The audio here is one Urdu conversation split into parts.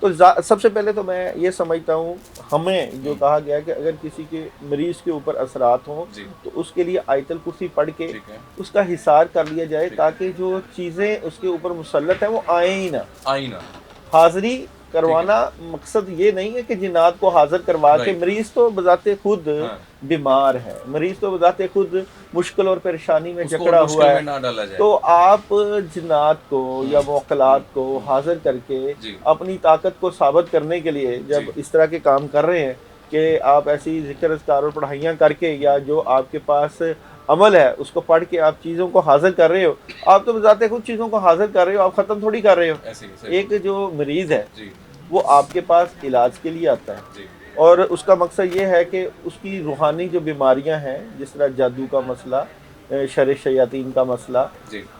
تو سب سے پہلے تو میں یہ سمجھتا ہوں ہمیں جو کہا گیا کہ اگر کسی کے مریض کے اوپر اثرات ہوں تو اس کے لیے آیت الکرسی پڑھ کے اس کا حصار کر لیا جائے تاکہ جو چیزیں اس کے اوپر مسلط ہیں وہ آئیں ہی نہ. حاضری کروانا مقصد یہ نہیں ہے کہ جنات کو حاضر کروا کے، مریض تو بذات خود بیمار ہے، مریض تو بذات خود مشکل اور پریشانی میں جکڑا ہوا ہے، تو آپ جنات کو یا موکلات کو حاضر کر کے اپنی طاقت کو ثابت کرنے کے لیے جب اس طرح کے کام کر رہے ہیں کہ آپ ایسی ذکر اذکار اور پڑھائیاں کر کے یا جو آپ کے پاس عمل ہے اس کو پڑھ کے آپ چیزوں کو حاضر کر رہے ہو، آپ تو بذات خود چیزوں کو حاضر کر رہے ہو، آپ ختم تھوڑی کر رہے ہو. ایک جو مریض ہے وہ آپ کے پاس علاج کے لیے آتا ہے اور اس کا مقصد یہ ہے کہ اس کی روحانی جو بیماریاں ہیں، جس طرح جادو کا مسئلہ، شر شیاطین کا مسئلہ،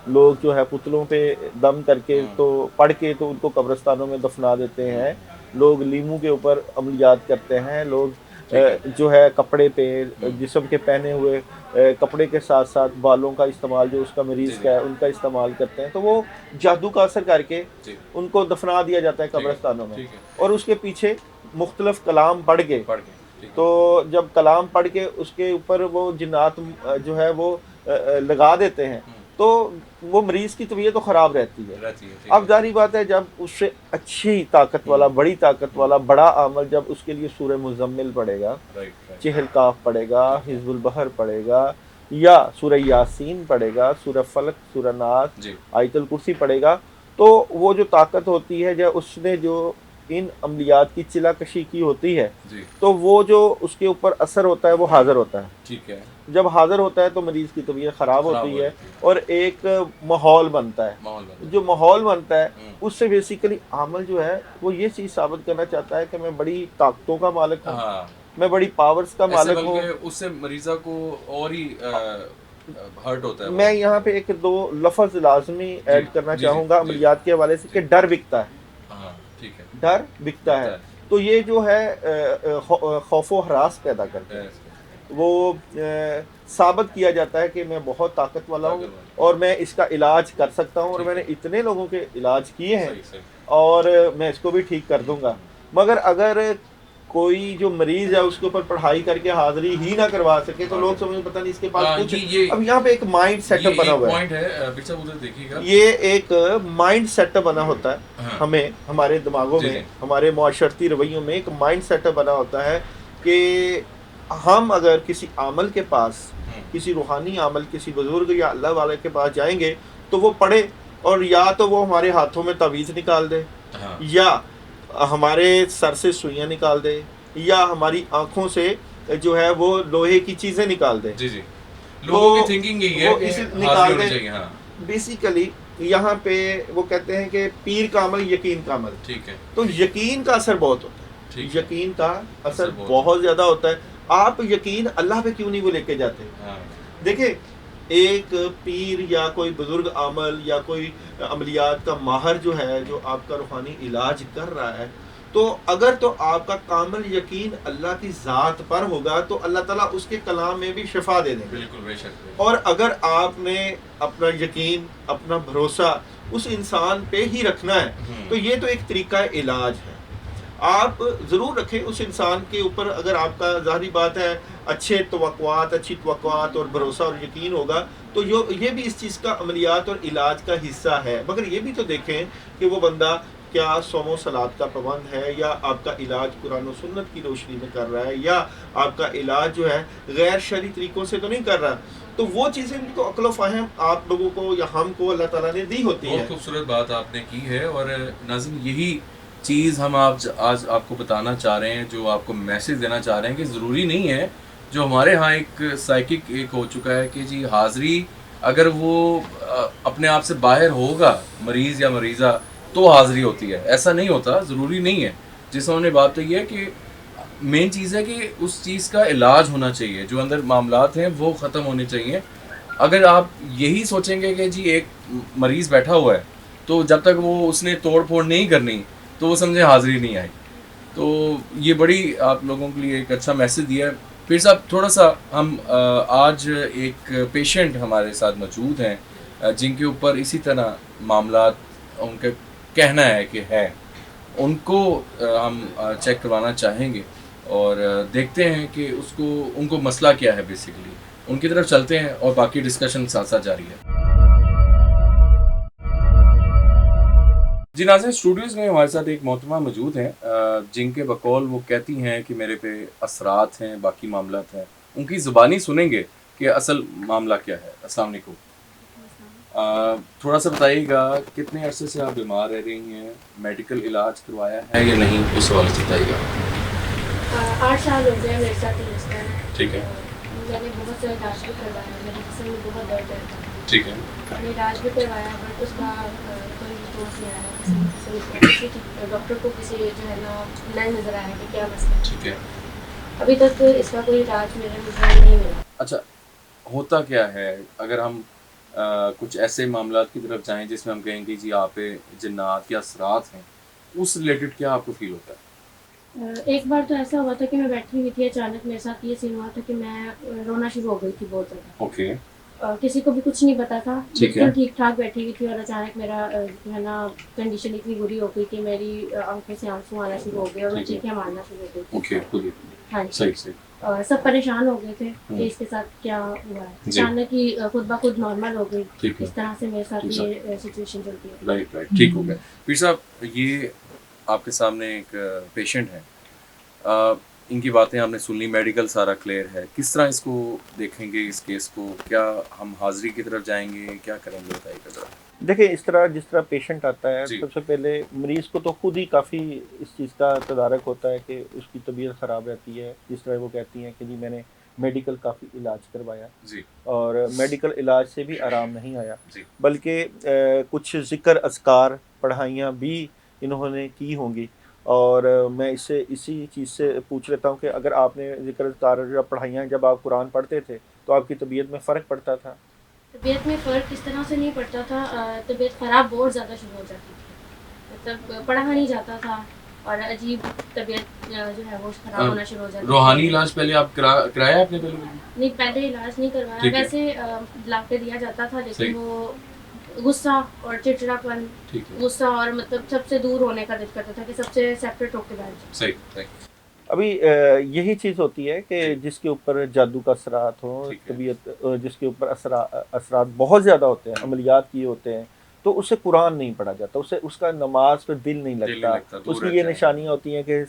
لوگ جو ہے پتلوں پہ دم کر کے تو پڑھ کے تو ان کو قبرستانوں میں دفنا دیتے ہیں، لوگ لیموں کے اوپر عملیات کرتے ہیں، لوگ جو ہے کپڑے پہ جسم کے پہنے ہوئے کپڑے کے ساتھ ساتھ بالوں کا استعمال جو اس کا مریض کا ہے ان کا استعمال کرتے ہیں، تو وہ جادو کا اثر کر کے ان کو دفنا دیا جاتا ہے قبرستانوں میں. اور اس کے پیچھے مختلف کلام پڑھ کے، تو جب کلام پڑھ کے اس کے اوپر وہ جنات جو ہے وہ لگا دیتے ہیں تو وہ مریض کی طبیعت تو خراب رہتی ہے. اب ظاہری بات ہے جب اس سے اچھی طاقت والا، بڑی طاقت والا بڑا عمل جب اس کے لیے سورہ مزمل پڑھے گا، چہل کاف پڑھے گا، حزب البحر پڑھے گا، یا سورہ یاسین پڑھے گا، سورہ فلق، سورہ ناس، آیت الکرسی پڑھے گا، تو وہ جو طاقت ہوتی ہے جب اس نے جو ان عملیات کی چلا کشی کی ہوتی ہے تو وہ جو اس کے اوپر اثر ہوتا ہے وہ حاضر ہوتا ہے. ٹھیک ہے. جب حاضر ہوتا ہے تو مریض کی طبیعت خراب ہوتی ہے اور ایک ماحول بنتا ہے. جو ماحول بنتا ہے اس سے بیسیکلی عامل جو ہے وہ یہ چیز ثابت کرنا چاہتا ہے کہ میں بڑی طاقتوں کا مالک ہوں، میں بڑی پاورز کا مالک ہوں. اس سے مریضہ کو اور ہی ہرٹ ہوتا ہے. میں یہاں پہ ایک دو لفظ لازمی ایڈ کرنا چاہوں گا عملیات کے حوالے سے کہ ڈر بکتا ہے. ڈر بکتا ہے تو یہ جو ہے خوف و ہراس پیدا کرتا ہے. وہ ثابت کیا جاتا ہے کہ میں بہت طاقت والا ہوں اور میں اس کا علاج کر سکتا ہوں اور میں نے اتنے لوگوں کے علاج کیے ہیں اور میں اس کو بھی ٹھیک کر دوں گا. مگر اگر کوئی جو مریض ہے اس کے اوپر پڑھائی کر کے حاضری ہی نہ کروا سکے تو لوگ سمجھ پتہ نہیں اس کے پاس کچھ. اب یہاں پہ ایک مائنڈ سیٹ اپ بنا ہوا ہے، یہ ایک مائنڈ سیٹ اپ بنا ہوتا ہے ہمیں، ہمارے دماغوں میں، ہمارے معاشرتی رویوں میں ایک مائنڈ سیٹ اپ بنا ہوتا ہے کہ ہم اگر کسی عامل کے پاس، کسی روحانی عامل، کسی بزرگ یا اللہ والے کے پاس جائیں گے تو وہ پڑھے اور یا تو وہ ہمارے ہاتھوں میں تعویذ نکال دے، یا ہمارے سر سے سوئیاں نکال دے، یا ہماری آنکھوں سے جو ہے وہ لوہے کی چیزیں نکال دے. لوگوں کی تھنکنگ یہی ہے کہ نکال دے. بیسیکلی یہاں پہ وہ کہتے ہیں کہ پیر کا عمل یقین کا عمل. ٹھیک ہے. تو یقین کا اثر بہت ہوتا ہے، یقین کا اثر بہت زیادہ ہوتا ہے. آپ یقین اللہ پہ کیوں نہیں وہ لے کے جاتے؟ دیکھیں ایک پیر یا کوئی بزرگ عامل یا کوئی عملیات کا ماہر جو ہے، جو آپ کا روحانی علاج کر رہا ہے، تو اگر تو آپ کا کامل یقین اللہ کی ذات پر ہوگا تو اللہ تعالیٰ اس کے کلام میں بھی شفا دے دیں گے. بالکل بے شک. اور اگر آپ نے اپنا یقین، اپنا بھروسہ اس انسان پہ ہی رکھنا ہے تو یہ تو ایک طریقہ علاج ہے. آپ ضرور رکھیں اس انسان کے اوپر، اگر آپ کا ظاہری بات ہے اچھی توقعات اور بھروسہ اور یقین ہوگا تو یہ بھی اس چیز کا عملیات اور علاج کا حصہ ہے. مگر یہ بھی تو دیکھیں کہ وہ بندہ کیا صوم و صلات کا پابند ہے، یا آپ کا علاج قرآن و سنت کی روشنی میں کر رہا ہے، یا آپ کا علاج جو ہے غیر شرعی طریقوں سے تو نہیں کر رہا. تو وہ چیزیں بھی تو عقل و فہم آپ لوگوں کو یا ہم کو اللہ تعالیٰ نے دی ہوتی ہے. بہت خوبصورت بات آپ نے کی ہے. اور ناظرین یہی چیز ہم آج آپ کو بتانا چاہ رہے ہیں، جو آپ کو میسج دینا چاہ رہے ہیں کہ ضروری نہیں ہے جو ہمارے ہاں ایک سائیکک ایک ہو چکا ہے کہ جی حاضری اگر وہ اپنے آپ سے باہر ہوگا مریض یا مریضہ تو حاضری ہوتی ہے. ایسا نہیں ہوتا، ضروری نہیں ہے. جس انہوں نے بات یہ ہے کہ مین چیز ہے کہ اس چیز کا علاج ہونا چاہیے، جو اندر معاملات ہیں وہ ختم ہونے چاہیے. اگر آپ یہی سوچیں گے کہ جی ایک مریض بیٹھا ہوا ہے تو جب تک وہ اس نے توڑ پھوڑ نہیں کرنی تو وہ سمجھے حاضری نہیں آئی. تو یہ بڑی آپ لوگوں کے لیے ایک اچھا میسج دیا ہے. پھر صاحب تھوڑا سا ہم آج ایک پیشنٹ ہمارے ساتھ موجود ہیں جن کے اوپر اسی طرح معاملات ان کا کہنا ہے کہ ہے، ان کو ہم چیک کروانا چاہیں گے اور دیکھتے ہیں کہ اس کو ان کو مسئلہ کیا ہے بیسیکلی. ان کی طرف چلتے ہیں اور باقی ڈسکشن ساتھ ساتھ جاری ہے. جی ناظرین، اسٹوڈیوز میں ہمارے ساتھ ایک محترمہ موجود ہیں جن کے بقول وہ کہتی ہیں کہ میرے پہ اثرات ہیں، باقی معاملات ہیں. ان کی زبانی سنیں گے کہ اصل معاملہ کیا ہے. السلام علیکم. تھوڑا سا بتائیے گا کتنے عرصے سے آپ بیمار رہ رہی ہیں، میڈیکل علاج کروایا ہے یا نہیں، اس حوالے سے بتائیے گا. 8 سال ہو گئے میرے ساتھ یہ مسئلہ ہے. ٹھیک ہے. میں نے بہت سارے علاج بھی کروایا، میرے جسم میں بہت درد رہتا ہے. ٹھیک ہے. میں نے علاج بھی کروایا بٹ اس کا کوئی رسپانس نہیں آیا. کسی ڈاکٹر کو کسی جو ہے نا نہیں نظر آیا کہ کیا مسئلہ ہے. ٹھیک ہے. ابھی تک اس کا کوئی علاج میرے مجھے نہیں ملا. اچھا، ہوتا کیا ہے اگر ہم کچھ ایسے معاملات کی طرف جائیں جس میں ہم کہیں گے جی آپ پہ جنات یا اثرات ہیں، اس ریلیٹڈ کیا آپ کو فیل ہوتا ہے؟ ایک بار تو ایسا ہوا تھا کہ میں بیٹھی ہوئی تھی، اچانک میرے ساتھ یہ سین ہوا تھا کہ میں رونا شروع ہو گئی تھی بہت زیادہ. اوکے. کسی کو بھی کچھ نہیں پتا تھا، ٹھیک ہے. بالکل ٹھیک ٹھاک بیٹھی ہوئی تھی اور اچانک میرا جو ہے نا کنڈیشن اتنی بری ہو گئی کہ میری آنکھوں سے آنسو آنا شروع ہو گئے اور میں چیخیں مارنا شروع ہو گئی تھی. اوکے. ہاں جی. صحیح صحیح. سب پریشان ہو گئے تھے کہ اس کے ساتھ کیا ہوا ہے. اچانک ہی خود بخود نارمل ہو گئی. اس طرح سے میرے ساتھ یہ سچویشن چلتی ہے. رائٹ ٹھیک ہو گیا. پیر صاحب، یہ آپ کے سامنے ایک پیشنٹ ہے، ان کی باتیں آپ نے سن لی، میڈیکل سارا کلیئر ہے. کس طرح اس کو دیکھیں گے اس کیس کو؟ کیا ہم حاضری کی طرف جائیں گے، کیا کریں گے، بتائیے گا ذرا. دیکھیں جس طرح پیشنٹ آتا ہے سب سے پہلے مریض کو تو خود ہی کافی اس چیز کا تدارک ہوتا ہے کہ اس کی طبیعت خراب رہتی ہے. جس طرح وہ کہتی ہیں کہ جی میں نے میڈیکل کافی علاج کروایا اور میڈیکل علاج سے بھی آرام نہیں آیا، بلکہ کچھ ذکر اذکار پڑھائیاں بھی انہوں نے کی ہوں گی. اور میں اسی چیز سے پوچھ لیتا ہوں کہ اگر آپ نے ذکر اذکار یا پڑھائیاں جب آپ قرآن پڑھتے تھے تو آپ کی طبیعت میں فرق پڑتا تھا؟ طبیعت میں فرق اس طرح سے نہیں پڑتا تھا، طبیعت خراب بہت زیادہ شروع ہو جاتی تھی، مطلب پڑھا نہیں جاتا تھا اور عجیب طبیعت جو ہے وہ خراب ہونا شروع ہو جاتی. روحانی علاج پہلے آپ کرایا آپ نے؟ نہیں، پہلے علاج نہیں کروایا. ویسے لا کے دیا جاتا تھا لیکن وہ غصہ اور چڑچڑا پن، غصہ اور مطلب سب سے دور ہونے کا دل کرتا تھا کہ سب سے سیپریٹ ہو کے بیٹھ جائے. صحیح. ابھی یہی چیز ہوتی ہے کہ جس کے اوپر جادو کا اثرات ہوں، طبیعت جس کے اوپر اثرات بہت زیادہ ہوتے ہیں، عملیات کیے ہوتے ہیں، تو اسے قرآن نہیں پڑھا جاتا، اس کا نماز پہ دل نہیں لگتا. اس کی یہ نشانیاں ہوتی ہیں کہ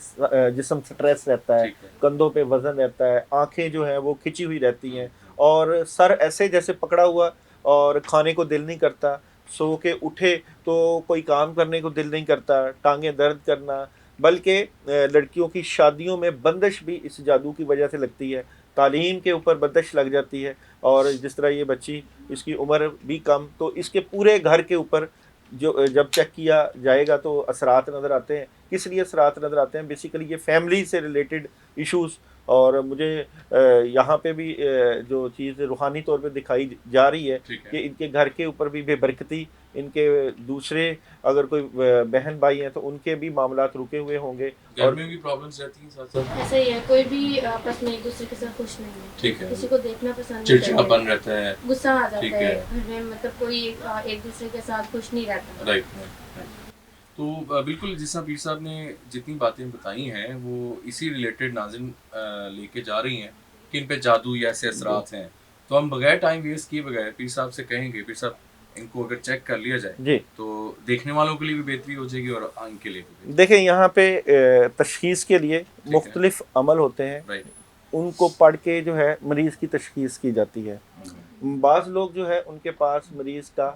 جسم سٹریس رہتا ہے، کندھوں پہ وزن رہتا ہے، آنکھیں جو ہیں وہ کھچی ہوئی رہتی ہیں اور سر ایسے جیسے پکڑا ہوا اور کھانے کو دل نہیں کرتا. سو کے اٹھے تو کوئی کام کرنے کو دل نہیں کرتا، ٹانگیں درد کرنا، بلکہ لڑکیوں کی شادیوں میں بندش بھی اس جادو کی وجہ سے لگتی ہے. تعلیم کے اوپر بندش لگ جاتی ہے اور جس طرح یہ بچی، اس کی عمر بھی کم، تو اس کے پورے گھر کے اوپر جب چیک کیا جائے گا تو اثرات نظر آتے ہیں. کس لیے اثرات نظر آتے ہیں؟ بیسیکلی یہ فیملی سے ریلیٹڈ ایشوز. اور مجھے یہاں پہ بھی جو چیز روحانی طور پہ دکھائی جا رہی ہے کہ ان کے گھر کے اوپر بھی بے برکتی، ان کے دوسرے اگر کوئی بہن بھائی ہیں تو ان کے بھی معاملات رکے ہوئے ہوں گے. گھر میں بھی پرابلمز رہتی ہیں ساتھ ساتھ. ایسا ہی ہے، کوئی بھی آپس میں ایک دوسرے کے ساتھ خوش نہیں ہے. ٹھیک ہے. کسی کو دیکھنا پسند نہیں، چڑچڑاپن رہتا ہے، غصہ آ جاتا ہے گھر میں، مطلب کوئی ایک دوسرے کے ساتھ خوش نہیں رہتا. رائٹ. تو بالکل جس طرح پیر صاحب نے جتنی باتیں بتائی ہیں وہ اسی ریلیٹڈ ناظرین لے کے جا رہی ہیں کہ ان پہ جادو یا ایسے اثرات ہیں. تو ہم بغیر ٹائم ویسٹ کیے بغیر پیر صاحب سے کہیں گے، پیر صاحب ان کو اگر چیک کر لیا جائے تو دیکھنے والوں کے لیے بھی بہتری ہو جائے گی اور ان کے لیے بھی. دیکھیں یہاں پہ تشخیص کے لیے مختلف عمل ہوتے ہیں، ان کو پڑھ کے جو ہے مریض کی تشخیص کی جاتی ہے. بعض لوگ جو ہے ان کے پاس مریض کا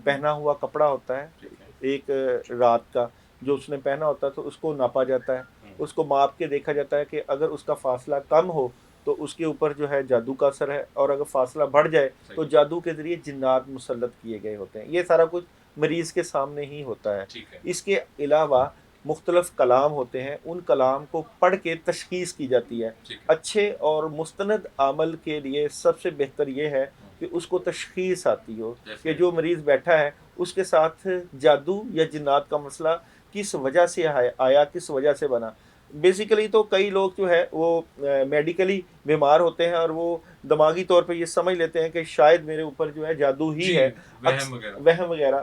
پہنا ہوا کپڑا ہوتا ہے ایک رات کا، جو اس نے پہنا ہوتا ہے تو اس کو ناپا جاتا ہے، اس کو ماپ کے دیکھا جاتا ہے کہ اگر اس کا فاصلہ کم ہو تو اس کے اوپر جو ہے جادو کا اثر ہے، اور اگر فاصلہ بڑھ جائے تو جادو کے ذریعے جنات مسلط کیے گئے ہوتے ہیں. یہ سارا کچھ مریض کے سامنے ہی ہوتا ہے. اس کے علاوہ مختلف کلام ہوتے ہیں، ان کلام کو پڑھ کے تشخیص کی جاتی ہے. اچھے اور مستند عمل کے لیے سب سے بہتر یہ ہے کہ اس کو تشخیص آتی ہو کہ جو مریض بیٹھا ہے اس کے ساتھ جادو یا جنات کا مسئلہ کس وجہ سے آیا، کس وجہ سے بنا. بیسیکلی تو کئی لوگ جو ہے وہ میڈیکلی بیمار ہوتے ہیں اور وہ دماغی طور پہ یہ سمجھ لیتے ہیں کہ شاید میرے اوپر جو ہے جادو ہی ہے، وہم وغیرہ.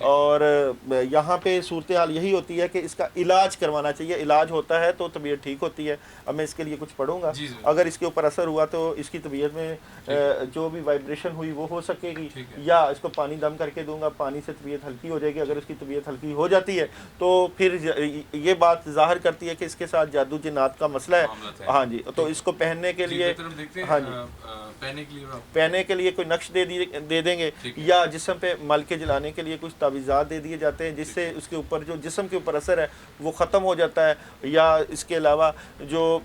اور یہاں پہ صورتحال یہی ہوتی ہے کہ اس کا علاج کروانا چاہیے. علاج ہوتا ہے تو طبیعت ٹھیک ہوتی ہے. اب میں اس کے لیے کچھ پڑھوں گا, اگر اس کے اوپر اثر ہوا تو اس کی طبیعت میں جو بھی وائبریشن ہوئی وہ ہو سکے گی, یا اس کو پانی دم کر کے دوں گا, پانی سے طبیعت ہلکی ہو جائے گی. اگر اس کی طبیعت ہلکی ہو جاتی ہے تو پھر یہ بات ظاہر کرتی ہے کہ اس کے ساتھ جادو جنات کا مسئلہ ہے. ہاں جی, تو اس کو پہننے کے لیے, ہاں جی, پہننے کے لیے کوئی نقش دے دیں گے, یا جسم پہ مل کے جلانے کے لیے کچھ تعویذات دے دیے جاتے ہیں جس سے اس کے اوپر جو جسم کے اوپر اثر ہے وہ ختم ہو جاتا ہے. یا اس کے علاوہ جو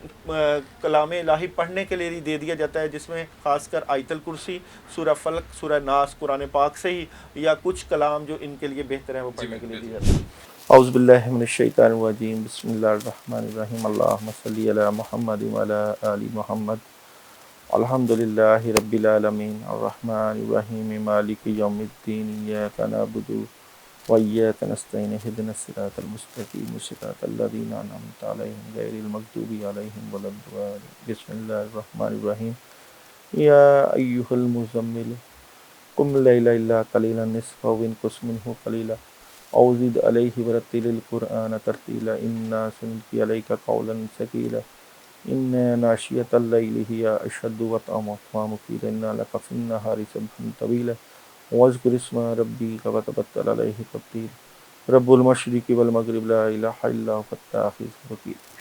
کلام الہی پڑھنے کے لیے دے دیا جاتا ہے, جس میں خاص کر آیت الکرسی, سورہ فلق, سورہ ناس, قرآن پاک سے ہی, یا کچھ کلام جو ان کے لیے بہتر ہے وہ پڑھنے کے لیے دیا جاتا ہے. اعوذ باللہ من الشیطان الرجیم, بسم اللہ الرحمن الرحیم, اللہم صلی علی محمد وعلی آل محمد, الحمدللہ رب العالمین, الرحمن الرحیم, مالک یوم الدین, ایاک نعبد وایاک نستعین, اہدنا الصراط المستقیم, صراط الذین انعمت علیہم غیر المغضوب علیہم ولا الضالین. بسم اللہ الرحمن الرحیم, یا ایھا المزمل قم اللیل الا قلیلا نصفہ وانقص منہ قلیلا او زد علیہ ورتل القرآن ترتیلا, انا سنلقی علیک قولا ثقیلا, ان ناشیۃ اللیل ہی اشد وطئا وأقوم قیلا, ان لک فی النہار سبحا طویلا, واذکر اسم ربک وتبتل الیہ تبتیلا, رب المشرق والمغرب لا الہ الا هو فاتخذہ وکیلا.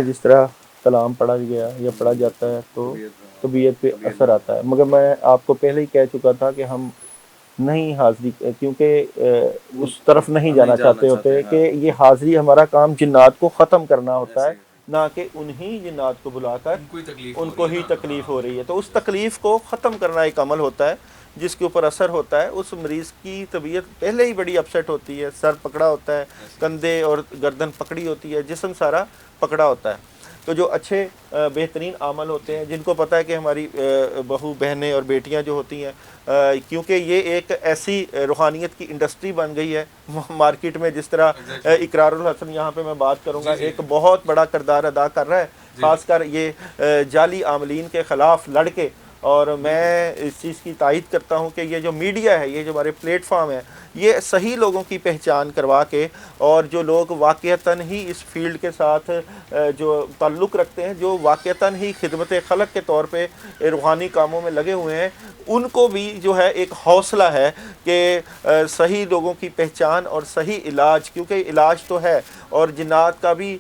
جس طرح کلام پڑھا گیا یا پڑھا جاتا ہے تو طبیعت پہ اثر آتا ہے. مگر میں آپ کو پہلے ہی کہہ چکا تھا کہ ہم نہیں حاضری, کیونکہ اس طرف نہیں جانا چاہتے ہوتے کہ یہ حاضری ہمارا کام جنات کو ختم کرنا ہوتا ہے, نہ کہ انہی جنات کو بلا کر ان کو ہی تکلیف ہو رہی ہے. تو اس تکلیف کو ختم کرنا ایک عمل ہوتا ہے جس کے اوپر اثر ہوتا ہے. اس مریض کی طبیعت پہلے ہی بڑی اپسیٹ ہوتی ہے, سر پکڑا ہوتا ہے, کندھے اور گردن پکڑی ہوتی ہے, جسم سارا پکڑا ہوتا ہے. تو جو اچھے بہترین عمل ہوتے ہیں, جن کو پتہ ہے کہ ہماری بہو بہنیں اور بیٹیاں جو ہوتی ہیں, کیونکہ یہ ایک ایسی روحانیت کی انڈسٹری بن گئی ہے مارکیٹ میں, جس طرح اقرار الحسن یہاں پہ میں بات کروں گا ایک بہت بڑا کردار ادا کر رہا ہے, خاص کر یہ جعلی عاملین کے خلاف لڑ کے. اور میں اس چیز کی تائید کرتا ہوں کہ یہ جو میڈیا ہے, یہ جو ہمارے پلیٹ فارم ہے, یہ صحیح لوگوں کی پہچان کروا کے, اور جو لوگ واقعتاً ہی اس فیلڈ کے ساتھ جو تعلق رکھتے ہیں, جو واقعتاً ہی خدمت خلق کے طور پہ روحانی کاموں میں لگے ہوئے ہیں, ان کو بھی جو ہے ایک حوصلہ ہے کہ صحیح لوگوں کی پہچان اور صحیح علاج, کیونکہ علاج تو ہے, اور جنات کا بھی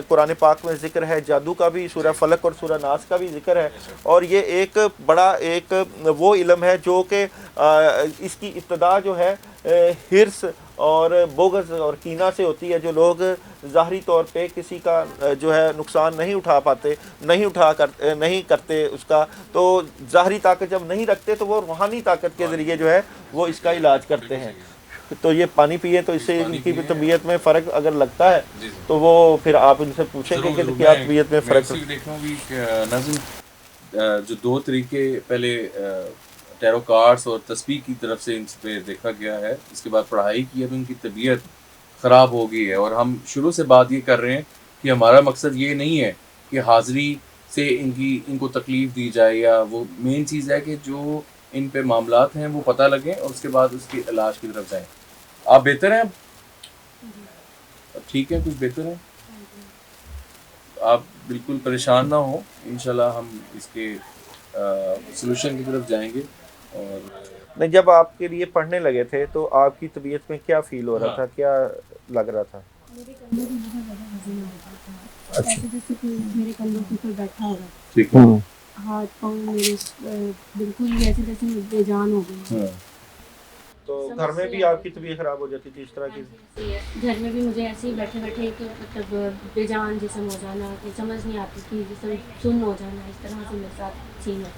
قرآن پاک میں ذکر ہے, جادو کا بھی سورہ فلق اور سورہ ناس کا بھی ذکر ہے. اور یہ ایک بڑا ایک وہ علم ہے جو کہ اس کی ابتدا جو ہے حرص اور بغض اور کینہ سے ہوتی ہے. جو لوگ ظاہری طور پہ کسی کا جو ہے نقصان نہیں کرتے اس کا, تو ظاہری طاقت جب نہیں رکھتے تو وہ روحانی طاقت کے ذریعے جو ہے وہ اس کا علاج کرتے ہیں. تو یہ پانی پیے تو اس سے ان کی طبیعت میں فرق اگر لگتا ہے تو وہ پھر آپ ان سے پوچھیں گے کہ کیا طبیعت میں فرق. جو دو طریقے پہلے ٹیرو کارڈز اور تسبیح کی طرف سے ان پہ دیکھا گیا ہے, اس کے بعد پڑھائی کی ہے تو ان کی طبیعت خراب ہو گئی ہے. اور ہم شروع سے بات یہ کر رہے ہیں کہ ہمارا مقصد یہ نہیں ہے کہ حاضری سے ان کو تکلیف دی جائے, یا وہ مین چیز ہے کہ جو ان پہ معاملات ہیں وہ پتہ لگیں اور اس کے بعد اس کے علاج کی طرف جائیں. آپ بہتر ہیں اب ٹھیک ہے, کچھ بہتر ہے, آپ بالکل پریشان نہ ہوں, انشاءاللہ ہم اس کے سلوشن کی طرف جائیں گے. اور نہیں, جب آپ کے لیے پڑھنے لگے تھے تو آپ کی طبیعت میں کیا فیل ہو رہا تھا, کیا لگ رہا تھا؟ میرے کندھوں میں بہت زیادہ وزن ہو رہا تھا, ایسے جیسے کوئی میرے کندھوں کے اوپر بیٹھا ہوگا. ٹھیک ہے. ہاتھ پاؤں میرے بالکل ایسے جیسے بے جان ہو گئے. تو گھر میں بھی آپ کی طبیعت خراب ہو جاتی تھی اس طرح کی؟ گھر میں بھی مجھے ایسے ہی بیٹھے بیٹھے کہ مطلب بے جان جسم ہو جانا, کہ سمجھ نہیں آتی تھی, جسم سن ہو جانا, اس طرح سے میرے ساتھ سین ہے.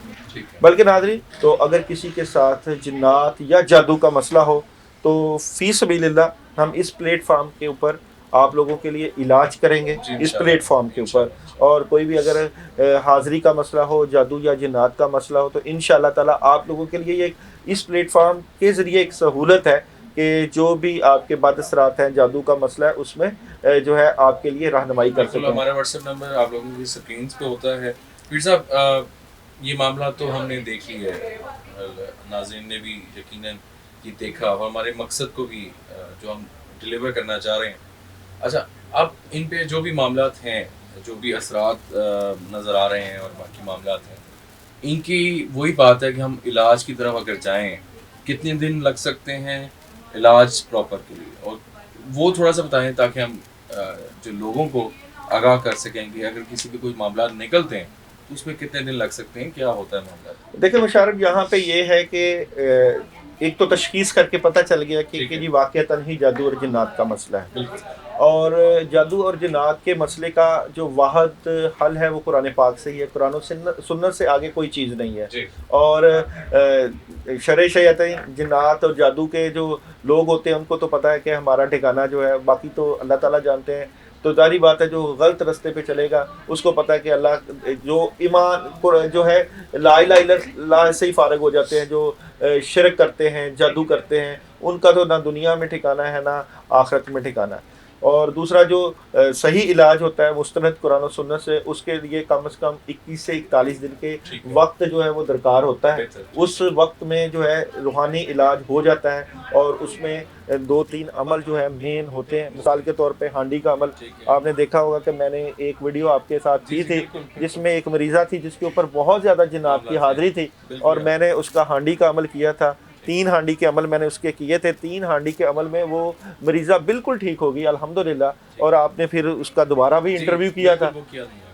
بلکہ ناظرین, تو اگر کسی کے ساتھ جنات یا جادو کا مسئلہ ہو تو فی سبیل اللہ ہم اس پلیٹ فارم کے اوپر آپ لوگوں کے لیے علاج کریں گے, اس پلیٹ فارم کے اوپر. اور کوئی بھی اگر حاضری کا مسئلہ ہو, جادو یا جنات کا مسئلہ ہو, تو انشاءاللہ تعالیٰ آپ لوگوں کے لیے یہ اس پلیٹ فارم کے ذریعے ایک سہولت ہے کہ جو بھی آپ کے بد اثرات ہیں, جادو کا مسئلہ ہے, اس میں جو ہے آپ کے لیے رہنمائی کر سکیں. ہمارا واٹس ایپ نمبر آپ لوگوں کی اسکرینز پہ ہوتا ہے. پیر صاحب یہ معاملہ تو ہم نے دیکھی ہے, ناظرین نے بھی یقیناً یہ دیکھا, اور ہمارے مقصد کو بھی جو ہم ڈلیور کرنا چاہ رہے ہیں. اچھا, اب ان پہ جو بھی معاملات ہیں, جو بھی اثرات نظر آ رہے ہیں اور باقی معاملات ہیں, ان کی وہی بات ہے کہ ہم علاج کی طرف اگر جائیں, کتنے دن لگ سکتے ہیں علاج پراپر کے لیے, اور وہ تھوڑا سا بتائیں تاکہ ہم جو لوگوں کو آگاہ کر سکیں کہ اگر کسی کے کوئی معاملات نکلتے ہیں تو اس میں کتنے دن لگ سکتے ہیں, کیا ہوتا ہے معاملات. دیکھیں مشارف, یہاں پہ یہ ہے کہ ایک تو تشخیص کر کے پتہ چل گیا کہ جی واقعتاً ہی جادو اور جنات کا مسئلہ ہے, اور جادو اور جنات کے مسئلے کا جو واحد حل ہے وہ قرآن پاک سے ہی ہے, قرآن و سنت سے آگے کوئی چیز نہیں ہے. اور شرع شیاطین, جنات اور جادو کے جو لوگ ہوتے ہیں ان کو تو پتہ ہے کہ ہمارا ٹھکانہ جو ہے, باقی تو اللہ تعالیٰ جانتے ہیں. تو ظاہری بات ہے جو غلط رستے پہ چلے گا اس کو پتہ ہے کہ اللہ جو ایمان جو ہے لا الہ الا اللہ سے ہی فارغ ہو جاتے ہیں, جو شرک کرتے ہیں, جادو کرتے ہیں, ان کا تو نہ دنیا میں ٹھکانہ ہے نہ آخرت میں ٹھکانہ ہے. اور دوسرا جو صحیح علاج ہوتا ہے مستند قرآن و سنت سے, اس کے لیے کم از کم 21 سے 41 دن کے وقت جو ہے وہ درکار ہوتا ہے. اس وقت میں جو ہے روحانی علاج ہو جاتا ہے, اور اس میں 2-3 عمل جو ہے مین ہوتے ہیں. مثال کے طور پہ ہانڈی کا عمل, آپ نے دیکھا ہوگا کہ میں نے ایک ویڈیو آپ کے ساتھ کی تھی جس میں ایک مریضہ تھی جس کے اوپر بہت زیادہ جنات کی حاضری تھی, اور میں نے اس کا ہانڈی کا عمل کیا تھا. 3 ہانڈی کے عمل میں نے اس کے کیے تھے. 3 ہانڈی کے عمل میں وہ مریضہ بالکل ٹھیک ہو گئی الحمدللہ, اور آپ نے پھر اس کا دوبارہ بھی انٹرویو کیا تھا,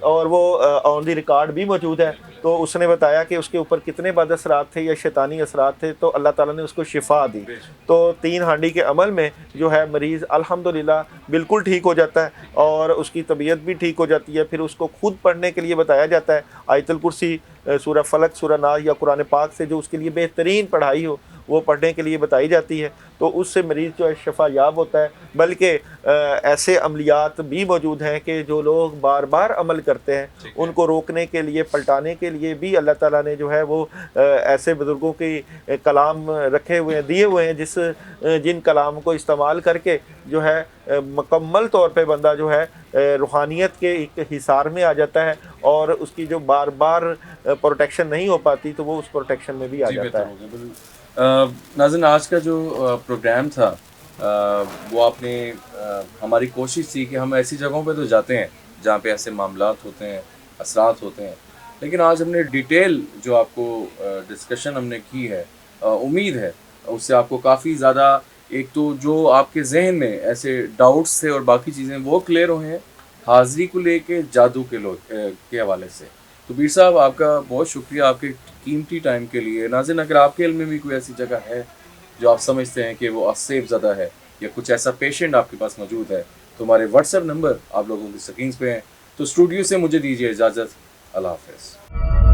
اور وہ آن دی ریکارڈ بھی موجود ہے. تو اس نے بتایا کہ اس کے اوپر کتنے بد اثرات تھے یا شیطانی اثرات تھے, تو اللہ تعالیٰ نے اس کو شفا دی. تو 3 ہانڈی کے عمل میں جو ہے مریض الحمدللہ بالکل ٹھیک ہو جاتا ہے, اور اس کی طبیعت بھی ٹھیک ہو جاتی ہے. پھر اس کو خود پڑھنے کے لیے بتایا جاتا ہے آیت الکرسی, سورہ فلق, سورہ ناس یا قرآن پاک سے جو اس کے لیے بہترین پڑھائی ہو وہ پڑھنے کے لیے بتائی جاتی ہے. تو اس سے مریض جو ہے شفا یاب ہوتا ہے. بلکہ ایسے عملیات بھی موجود ہیں کہ جو لوگ بار بار عمل کرتے ہیں ان کو روکنے کے لیے, پلٹانے کے لیے بھی اللہ تعالیٰ نے جو ہے وہ ایسے بزرگوں کے کلام رکھے ہوئے ہیں, دیے ہوئے ہیں, جن کلام کو استعمال کر کے جو ہے مکمل طور پہ بندہ جو ہے روحانیت کے ایک حصار میں آ جاتا ہے, اور اس کی جو بار بار پروٹیکشن نہیں ہو پاتی تو وہ اس پروٹیکشن میں بھی آ جاتا ہے. ناظرین, آج کا جو پروگرام تھا وہ آپ نے, ہماری کوشش تھی کہ ہم ایسی جگہوں پہ تو جاتے ہیں جہاں پہ ایسے معاملات ہوتے ہیں, اثرات ہوتے ہیں, لیکن آج ہم نے ڈیٹیل جو آپ کو ڈسکشن ہم نے کی ہے, امید ہے اس سے آپ کو کافی زیادہ, ایک تو جو آپ کے ذہن میں ایسے ڈاؤٹس تھے اور باقی چیزیں وہ کلیئر ہوئے ہیں حاضری کو لے کے, جادو کے حوالے سے. تو پیر صاحب آپ کا بہت شکریہ آپ کے قیمتی ٹائم کے لیے. ناظرین, اگر آپ کے علم میں بھی کوئی ایسی جگہ ہے جو آپ سمجھتے ہیں کہ وہ سیف زدہ ہے, یا کچھ ایسا پیشنٹ آپ کے پاس موجود ہے, تو ہمارے واٹس ایپ نمبر آپ لوگوں کی سکرینز پہ ہیں. تو اسٹوڈیو سے مجھے دیجیے اجازت, اللہ حافظ.